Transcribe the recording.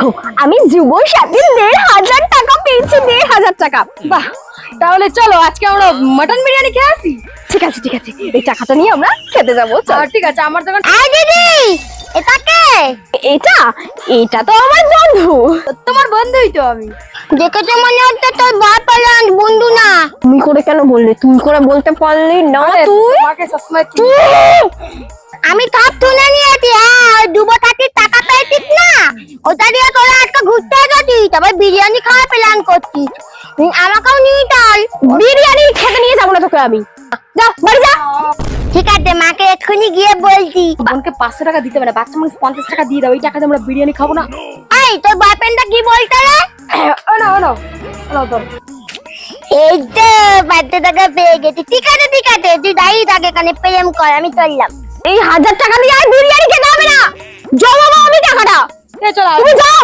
দেখো আমি যুব সাথী ১,৫০০ টাকা পেয়েছি, ১,৫০০ টাকা। বাহ, তাহলে চলো আজকে আমরা মটন বিরিয়ানি খেয়ে আসি। ঠিক আছে ঠিক আছে, এই টাকাটা নিয়ে আমরা খেতে যাবো। ঠিক আছে, আমার দোকান। আই দিদি, এটা কে? এটা এটা তো আমার বন্ধু। তোমার বন্ধুই তো আমি। দেখে তো মনে হচ্ছে তোর বাপ আর বন্ধু না। তুমি করে কেন বললে? তুমি করে বলতে পারলি না? তুই তোমাকে সবসময় আমি সব শুনে নিয়েছি। হ্যাঁ, ডুবো থাকি টাকা পেয়েছিস না, ওটা দিয়ে তোরা আজকে ঘুরতে গেছিস, তবে বিরিয়ানি খাওয়ার প্ল্যান করছিস। আমাকেও নিয়ে চল। বিরিয়ানি খেতে নিয়ে যাবো না তোকে আমি। যা বাড়ি যা। ঠিক আছে, মাকে এক্ষুনি গিয়ে বলছি। বোনকে 500 টাকা দিতে পারে, বাচ্চা মানুষ 50 টাকা দিয়ে দাও, ওই টাকাতে আমরা বিরিয়ানি খাবো না? এই তোর বাপেনটা কি বলতে রে? এই তো 500 টাকা পেয়ে গেছি। ঠিক আছে ঠিক আছে, তুই দাঁড়িয়ে থাক এখানে, প্রেম কর, আমি চললাম। এই ১,০০০ টাকা দিয়ে আর বিরিয়ানি খেতে হবে না, জমাবো আমি টাকাটা। চলো তুমি যাও।